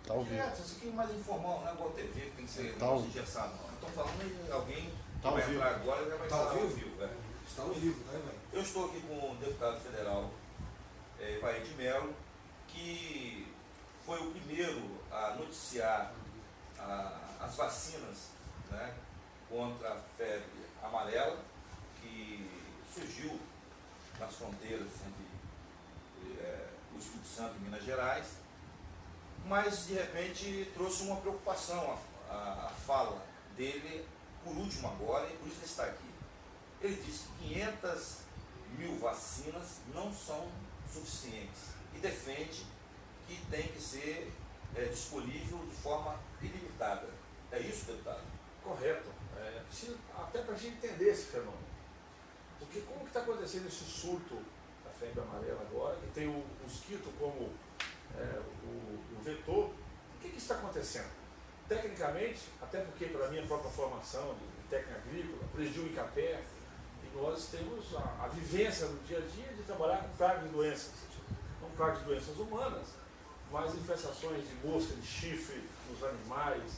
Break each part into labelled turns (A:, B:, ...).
A: Tá ao vivo.
B: Isso aqui é mais informal, não é igual TV, que tem que ser
A: Tá ao vivo.
B: engessado. Estão falando de alguém
A: Tá ao
B: vai
A: vivo.
B: entrar agora e já vai
C: Tá
B: estar
C: ao
B: ao
C: vivo?
B: vivo.
C: Está ao vivo, tá, velho?
B: Eu estou aqui com o deputado federal Ivair de Mello, que foi o primeiro a noticiar as vacinas, né, contra a febre amarela, que surgiu nas fronteiras entre o Espírito Santo e Minas Gerais, mas de repente trouxe uma preocupação a fala dele, por último agora, e por isso ele está aqui. Ele disse que 500 mil vacinas não são suficientes e defende que tem que ser disponível de forma ilimitada. É isso, deputado?
D: Correto. Até para a gente entender esse fenômeno. Porque como que está acontecendo esse surto da febre amarela agora, que tem o mosquito como o vetor, o que está acontecendo? Tecnicamente, até porque pela minha própria formação de técnica agrícola, presidiu em Capé, e nós temos a vivência no dia a dia de trabalhar com pragas de doenças, não pragas de doenças humanas, mas infestações de mosca, de chifre nos animais,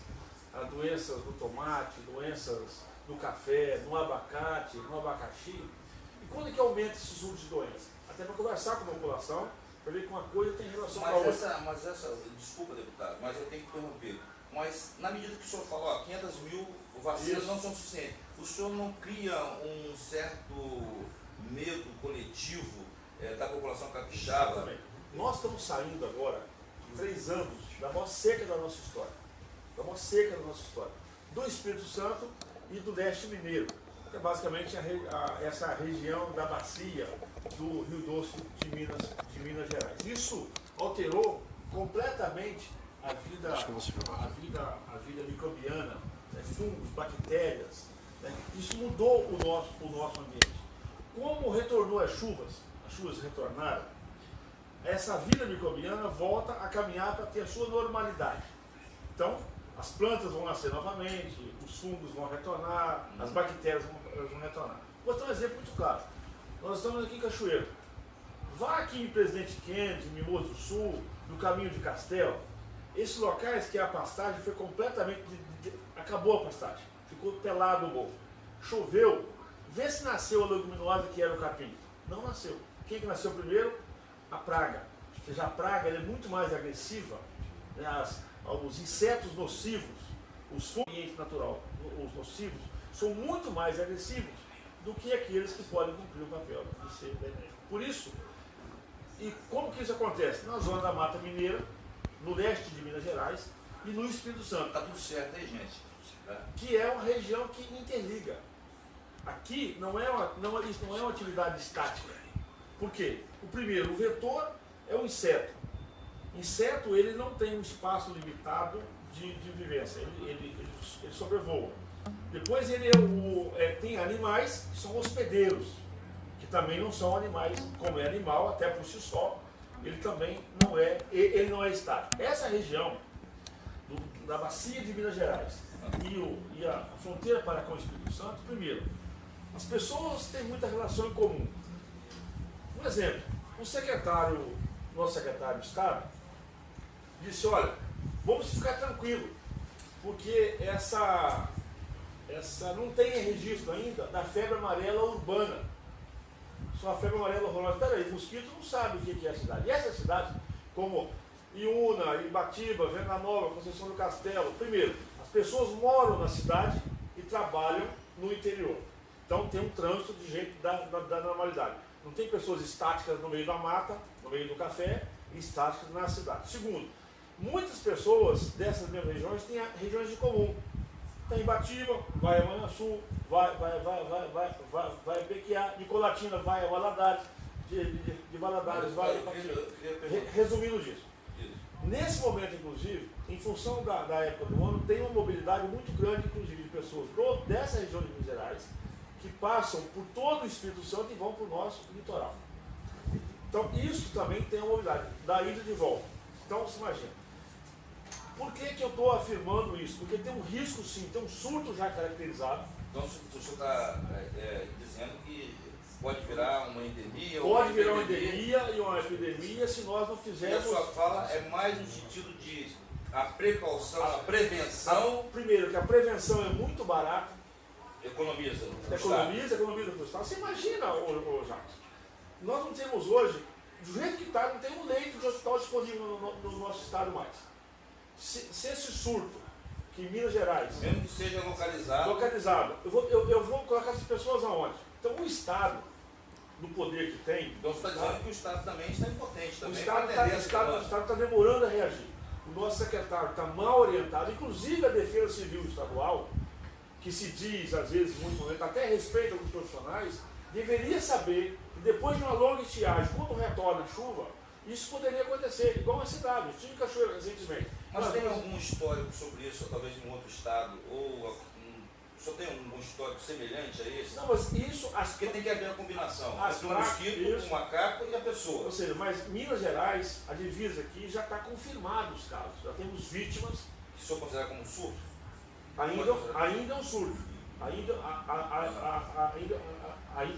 D: doenças no tomate, doenças no café, no abacate, no abacaxi. E quando é que aumenta esse surto de doenças? Até para conversar com a população, para ver que uma coisa tem relação com a outra.
B: Mas essa, desculpa, deputado, mas eu tenho que interromper. Mas na medida que o senhor falou, ó, 500 mil vacinas não são suficientes, o senhor não cria um certo medo coletivo da população capixaba?
D: Exatamente. Nós estamos saindo agora de 3 anos da maior seca da nossa história. Da maior seca da nossa história. Do Espírito Santo e do leste mineiro, que é basicamente essa região da bacia do Rio Doce de Minas Gerais. Isso alterou completamente a vida microbiana, fungos, bactérias. Isso mudou o nosso ambiente. Como retornou as chuvas retornaram, essa vida microbiana volta a caminhar para ter a sua normalidade. Então, as plantas vão nascer novamente, os fungos vão retornar, as bactérias vão retornar. Vou dar um exemplo muito claro. Nós estamos aqui em Cachoeiro. Vá aqui em Presidente Kennedy, Mimoso do Sul, no Caminho de Castelo. Esses locais que a pastagem foi completamente... acabou a pastagem. Ficou pelado o morro. Choveu. Vê se nasceu a leguminosa que era o capim. Não nasceu. Quem que nasceu primeiro? A praga. Ou seja, a praga é muito mais agressiva, né? Os insetos nocivos, os fungos do ambiente natural, os nocivos, são muito mais agressivos do que aqueles que podem cumprir o papel de ser benéfico. Por isso, e como que isso acontece? Na zona da Mata Mineira, no leste de Minas Gerais e no Espírito Santo.
B: Está tudo certo aí, gente?
D: Que é uma região que interliga. Aqui isso não é uma atividade estática. Por quê? O primeiro, o vetor é o inseto. Inseto, ele não tem um espaço limitado de vivência, ele sobrevoa. Depois ele tem animais que são hospedeiros, que também não são animais, como é animal, até por si só, ele também não é estático. Essa região da bacia de Minas Gerais e a fronteira para com o Espírito Santo, primeiro, as pessoas têm muita relação em comum. Um exemplo, nosso secretário de Estado, disse, olha, vamos ficar tranquilo, porque essa não tem registro ainda da febre amarela urbana. Só a febre amarela urbana. Espera aí, mosquito não sabe o que é a cidade. E essas cidades, como Iúna, Ibatiba, Venda Nova, Conceição do Castelo, primeiro, as pessoas moram na cidade e trabalham no interior. Então tem um trânsito de gente da normalidade. Não tem pessoas estáticas no meio da mata, no meio do café, e estáticas na cidade. Segundo, muitas pessoas dessas mesmas regiões têm regiões de comum. Tem Ibatiba, vai a Manhuaçu, vai a Pequiá, de Colatina vai a Valadares, de Valadares vai a Ibatiba. Resumindo disso. Nesse momento, inclusive, em função da época do ano, tem uma mobilidade muito grande, inclusive, de pessoas dessa região de Minas Gerais, que passam por todo o Espírito Santo e vão para o nosso litoral. Então, isso também tem uma mobilidade, da ida e de volta. Então, você imagina. Por que eu estou afirmando isso? Porque tem um risco, sim, tem um surto já caracterizado.
B: Então, o senhor está dizendo que pode virar uma endemia?
D: Pode virar uma endemia e uma epidemia se nós não fizermos...
B: E a sua fala é mais no sentido de A precaução, a prevenção.
D: Primeiro, que a prevenção é muito barata.
B: Economiza para
D: o Estado. Você imagina, ô Jacques, nós não temos hoje, do jeito que está, não tem um leito de hospital disponível no nosso Estado mais. Se esse surto, que em Minas Gerais...
B: Mesmo que seja localizado.
D: Eu vou colocar essas pessoas aonde? Então o Estado, do poder que tem...
B: Então você está dizendo que o Estado também está impotente.
D: O Estado está demorando a reagir. O nosso secretário está mal orientado, inclusive a Defesa Civil Estadual, que se diz, às vezes, muito momento, até respeita alguns profissionais, deveria saber que depois de uma longa estiagem, quando retorna a chuva, isso poderia acontecer, igual na cidade. Eu estive em Cachoeira recentemente.
B: Mas tem algum histórico sobre isso, ou talvez em outro estado, ou só tem um histórico semelhante a esse?
D: Não, mas isso...
B: Porque tem que haver a combinação entre o mosquito, o macaco e a pessoa.
D: Ou seja, mas Minas Gerais, a divisa aqui, já está confirmado os casos. Já temos vítimas...
B: Que o senhor considera como surto?
D: Ainda é um surto. Ainda é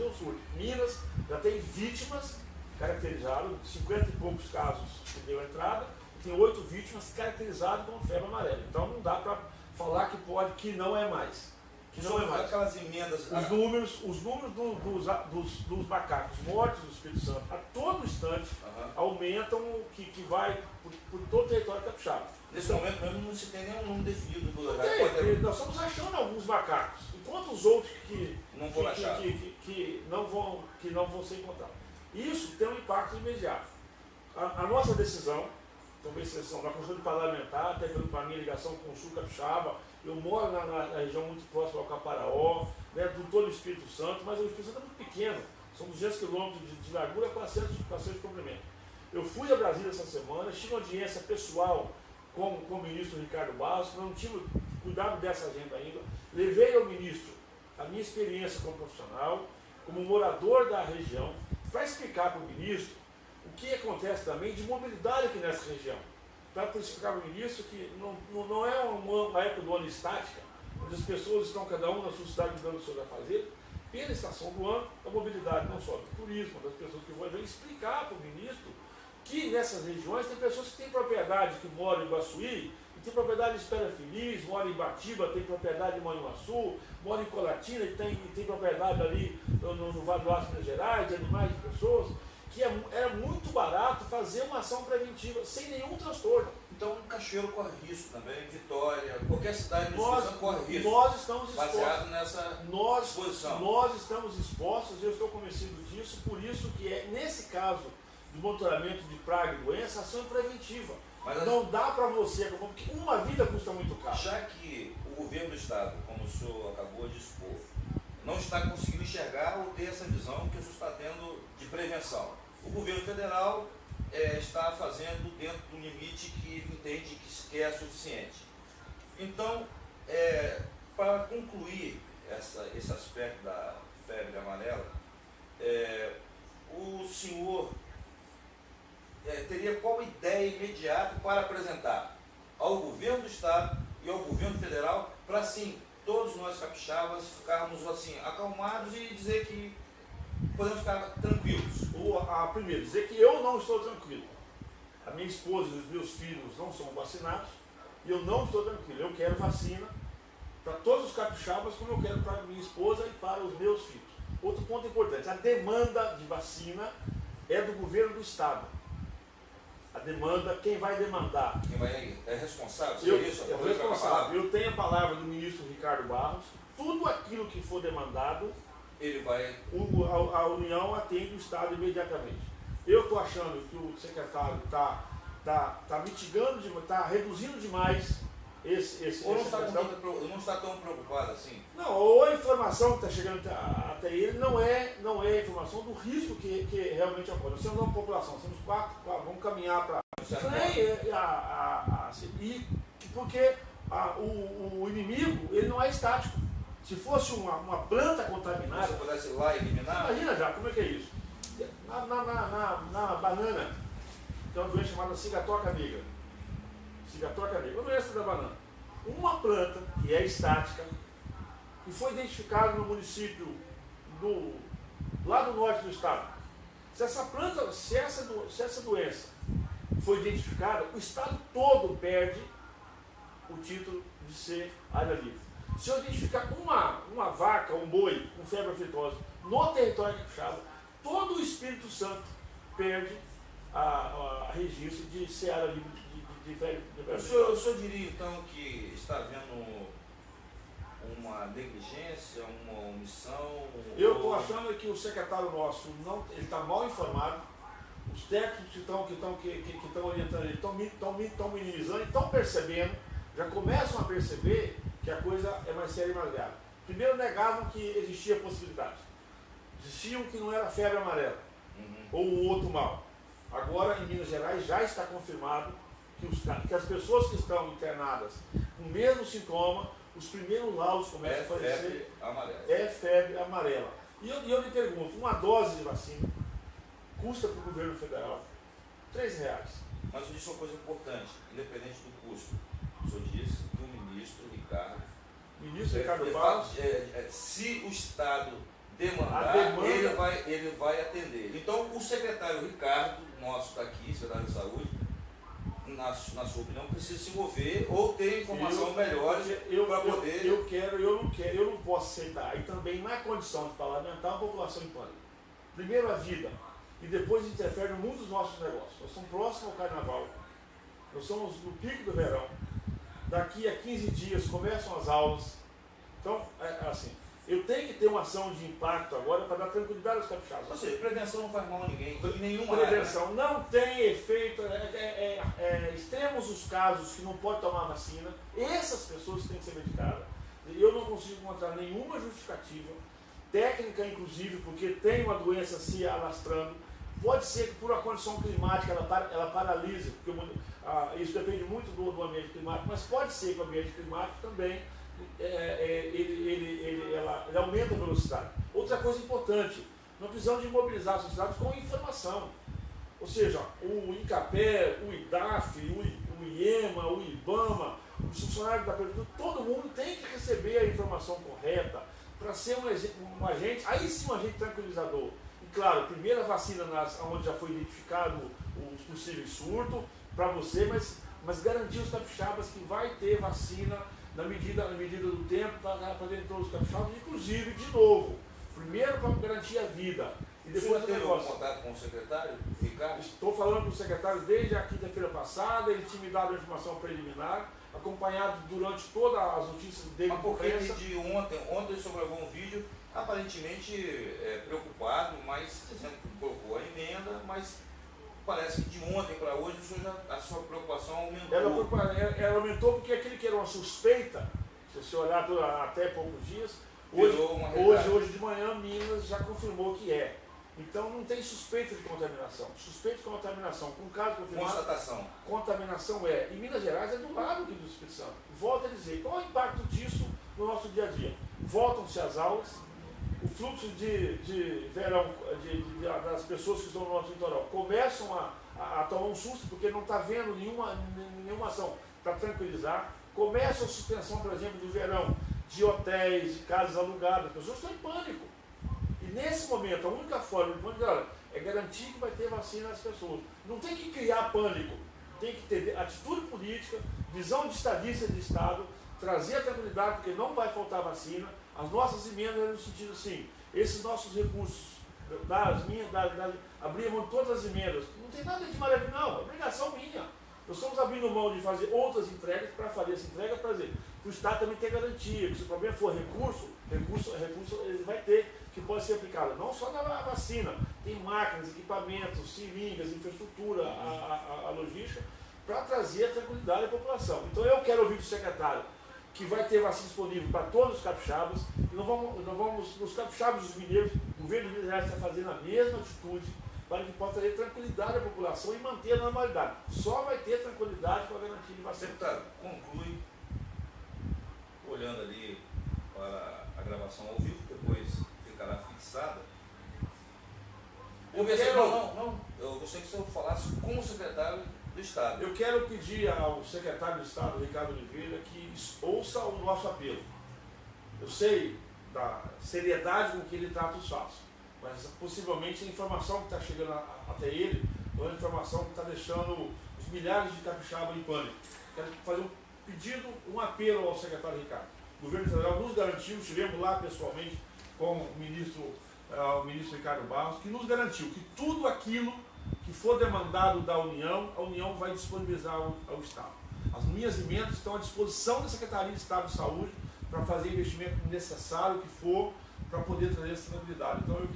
D: um surto. Minas já tem vítimas caracterizadas, 50 e poucos casos que deu entrada, e tem 8 vítimas caracterizadas com febre amarela. Então não dá para falar que não é mais.
B: Aquelas emendas...
D: Os números dos macacos mortos do Espírito Santo a todo instante aumentam, que vai por todo o território capixaba.
B: Nesse momento mesmo não se tem nenhum número definido do lugar.
D: Nós estamos achando alguns macacos, enquanto os outros que não vão ser encontrados. Isso tem um impacto imediato. A nossa decisão, talvez decisão da Constituição Parlamentar, até pela minha ligação com o Sul Capixaba, eu moro na região muito próxima ao Caparaó, né, do todo o Espírito Santo, mas o Espírito Santo é muito pequeno, são 200 quilômetros de largura, 400 de comprimento. Eu fui a Brasília essa semana, tive uma audiência pessoal com o ministro Ricardo Barros, não tive cuidado dessa agenda ainda, levei ao ministro a minha experiência como profissional, como morador da região, para explicar para o ministro o que acontece também de mobilidade aqui nessa região. Para explicar para o ministro que não é uma época do ano estática, onde as pessoas estão cada um na sua cidade dando o seu fazer. Pela estação do ano, a mobilidade não só do turismo, das pessoas que vão explicar para o ministro que nessas regiões tem pessoas que têm propriedade, que moram em Guaçuí, e tem propriedade em Espera Feliz, moram em Batiba, tem propriedade em Manhuaçu, moram em Colatina, e tem propriedade ali no Vale do Aço, Minas Gerais, de animais de pessoas, que era muito barato fazer uma ação preventiva, sem nenhum transtorno.
B: Então, Cachoeiro corre risco também, Vitória, qualquer cidade de Espírito Santo corre risco.
D: Nós estamos expostos.
B: Baseado nessa exposição.
D: Nós estamos expostos, eu estou convencido disso, por isso que nesse caso do monitoramento de praga e doença, a ação é preventiva. Mas não dá para você, porque uma vida custa muito caro.
B: Já que o governo do Estado, como o senhor acabou de expor, não está conseguindo enxergar ou ter essa visão que o senhor está tendo de prevenção. O governo federal está fazendo dentro do limite que ele entende que é suficiente. Então, para concluir esse aspecto da febre amarela, o senhor teria qual ideia imediata para apresentar ao governo do Estado e ao governo federal para, assim, todos nós capixabas ficarmos assim, acalmados e dizer que podemos ficar tranquilos?
D: Primeiro, dizer que eu não estou tranquilo. A minha esposa e os meus filhos não são vacinados e eu não estou tranquilo. Eu quero vacina para todos os capixabas, como eu quero para minha esposa e para os meus filhos. Outro ponto importante, a demanda de vacina é do governo do Estado. A demanda, quem vai demandar?
B: É responsável?
D: Eu responsável. Eu tenho a palavra do ministro Ricardo Barros. Tudo aquilo que for demandado,
B: ele vai...
D: a União atende o Estado imediatamente. Eu estou achando que o secretário está mitigando, está reduzindo demais
B: ou não está tão preocupado assim?
D: Não, ou a informação que está chegando até ele não é a informação do risco que realmente ocorre. Nós temos uma população, temos quatro vamos caminhar para... Porque o inimigo, ele não é estático. Se fosse uma planta contaminada...
B: Se pudesse ir lá e eliminar...
D: Imagina já, como é que é isso? Na banana, tem uma doença chamada cigatoca negra. Cigatoca negra, uma doença da banana. Uma planta que é estática, que foi identificada no município lá do norte do estado. Se essa doença foi identificada, o estado todo perde o título de ser área livre. Se eu identificar uma vaca, um boi com febre aftosa no território capixaba, todo o Espírito Santo perde a registro de ser área livre de febre aftosa.
B: O senhor diria então que está havendo uma negligência, uma omissão?
D: Eu estou achando que o secretário nosso ele está mal informado. Os técnicos que estão orientando ele estão minimizando, estão percebendo, já começam a perceber que a coisa é mais séria e mais grave. Primeiro negavam que existia possibilidade. Diziam que não era febre amarela, ou um outro mal. Agora, em Minas Gerais, já está confirmado que as pessoas que estão internadas com o mesmo sintoma, os primeiros laudos começam a aparecer. É febre amarela. E eu lhe pergunto, uma dose de vacina custa para o governo federal R$3.
B: Mas eu disse uma coisa importante, independente do custo. O senhor disse que o ministro Ricardo
D: Barros,
B: se o Estado demandar, ele vai atender. Então, o secretário Ricardo, nosso está aqui, secretário de Saúde, na sua opinião, precisa se mover ou ter informação melhor para poder...
D: Eu não posso aceitar. E também não é condição de parlamentar a população em pânico. Primeiro a vida, e depois interfere no mundo dos nossos negócios. Nós somos próximos ao carnaval, nós somos no pico do verão. Daqui a 15 dias começam as aulas. Então, assim, eu tenho que ter uma ação de impacto agora para dar tranquilidade aos capixabas.
B: Ou seja, prevenção não faz mal a ninguém, em nenhuma
D: prevenção
B: área.
D: Não tem efeito, temos os casos que não pode tomar vacina, essas pessoas têm que ser medicadas. Eu não consigo encontrar nenhuma justificativa, técnica inclusive, porque tem uma doença se alastrando. Pode ser que por uma condição climática ela paralise, porque isso depende muito do ambiente climático, mas pode ser que o ambiente climático também ele aumenta a velocidade. Outra coisa importante, nós precisamos de mobilizar a sociedade com informação. Ou seja, o INCAPé, o IDAF, o IEMA, o IBAMA, os funcionários da prefeitura, todo mundo tem que receber a informação correta para ser um agente, aí sim um agente tranquilizador. E claro, primeira vacina onde já foi identificado os possíveis surtos para você, mas garantir os capixabas que vai ter vacina na medida do tempo para dentro de todos os capixabas, inclusive, de novo, primeiro para garantir a vida. E depois
B: teve algum contato com o secretário, Ricardo?
D: Estou falando com o secretário desde a quinta-feira passada, ele tinha me dado a informação preliminar, acompanhado durante todas as notícias dele.
B: Mas porque de ontem sobrevoou um vídeo aparentemente preocupado, mas dizendo que colocou a emenda, mas parece que de ontem para hoje a sua preocupação aumentou.
D: Ela aumentou porque aquele que era uma suspeita, se você olhar até poucos dias, hoje de manhã Minas já confirmou que é. Então não tem suspeita de contaminação. Suspeita de contaminação, com caso confirmado.
B: Constatação.
D: Contaminação e Minas Gerais é do lado aqui do Espírito Santo. Volto a dizer, qual é o impacto disso no nosso dia a dia? Voltam-se as aulas, o fluxo de verão das pessoas que estão no nosso litoral começam a tomar um susto, porque não está vendo nenhuma ação para tranquilizar. Começa a suspensão, por exemplo, do verão, de hotéis, de casas alugadas, as pessoas estão em pânico. E nesse momento, a única forma de pânico é garantir que vai ter vacina às pessoas. Não tem que criar pânico, tem que ter atitude política, visão de estadista de Estado, trazer a tranquilidade, porque não vai faltar vacina. As nossas emendas eram no sentido assim, esses nossos recursos, abrir mão de todas as emendas, não tem nada de maravilha, não, é obrigação minha. Nós estamos abrindo mão de fazer outras entregas para fazer essa entrega, para dizer, para o Estado também ter garantia, que se o problema for recurso ele vai ter, que pode ser aplicado não só na vacina, tem máquinas, equipamentos, seringas, infraestrutura, a logística, para trazer a tranquilidade à população. Então eu quero ouvir do secretário que vai ter vacina disponível para todos os capixabas, e nós vamos, os capixabas e os mineiros, o governo de Minas Gerais está fazendo a mesma atitude para que possa ter tranquilidade à população e manter a normalidade. Só vai ter tranquilidade com a garantia de vacina.
B: Deputado, conclui, olhando ali para a gravação ao vivo, depois ficará fixada. Eu gostaria que o senhor falasse com o secretário do Estado.
D: Eu quero pedir ao secretário do Estado, Ricardo Oliveira, que ouça o nosso apelo. Eu sei da seriedade com que ele trata os fatos, mas possivelmente a informação que está chegando até ele é uma informação que está deixando os milhares de capixabas em pânico. Quero fazer um pedido, um apelo ao secretário Ricardo. O governo federal nos garantiu, estivemos lá pessoalmente com o ministro Ricardo Barros, que nos garantiu que tudo aquilo que for demandado da União, a União vai disponibilizar ao Estado. As minhas emendas estão à disposição da Secretaria de Estado de Saúde para fazer o investimento necessário que for para poder trazer essa estabilidade. Então eu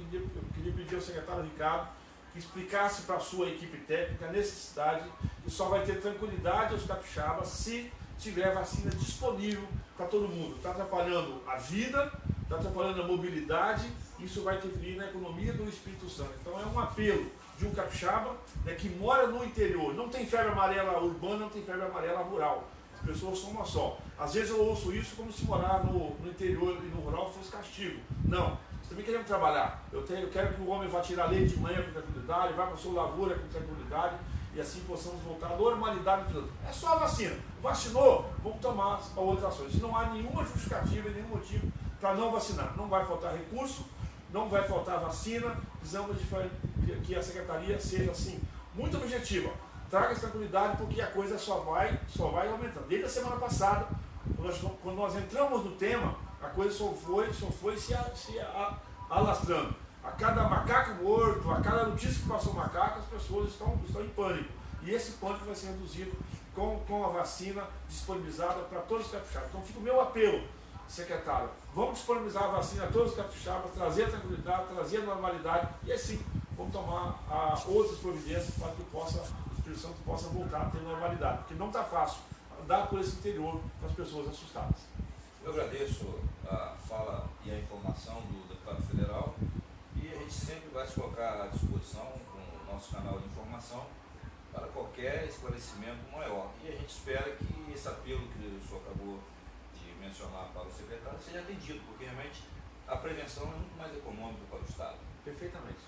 D: queria pedir ao secretário Ricardo que explicasse para a sua equipe técnica a necessidade que só vai ter tranquilidade aos capixabas se tiver vacina disponível para todo mundo. Está atrapalhando a vida, está atrapalhando a mobilidade, isso vai interferir na economia do Espírito Santo. Então é um apelo de um capixaba, né, que mora no interior, não tem febre amarela urbana, não tem febre amarela rural. As pessoas são uma só. Às vezes eu ouço isso como se morar no interior e no rural fosse castigo. Não. Nós também queremos trabalhar. Eu quero que o homem vá tirar leite de manhã com tranquilidade, vá para a sua lavoura com tranquilidade e assim possamos voltar à normalidade. É só a vacina. Vacinou, vamos tomar outras ações. Não há nenhuma justificativa, nenhum motivo para não vacinar. Não vai faltar recurso, não vai faltar vacina. Precisamos que a secretaria seja assim, muito objetiva. Traga essa tranquilidade, porque a coisa só vai aumentando. Desde a semana passada, quando nós entramos no tema, a coisa só foi se alastrando. A cada macaco morto, a cada notícia que passou macaco, as pessoas estão em pânico. E esse pânico vai ser reduzido com a vacina disponibilizada para todos os capixabas. Então fica o meu apelo, secretário, vamos disponibilizar a vacina a todos os capixabas, trazer a tranquilidade, trazer a normalidade e assim vamos tomar outras providências para que o Espírito Santo possa voltar a ter normalidade, porque não está fácil andar por esse interior com as pessoas assustadas.
B: Eu agradeço a fala e a informação do deputado federal e a gente sempre vai se colocar à disposição com o nosso canal de informação para qualquer esclarecimento maior. E a gente espera que esse apelo que o senhor acabou de mencionar para o secretário seja atendido, porque realmente a prevenção é muito mais econômica para o Estado.
D: Perfeitamente.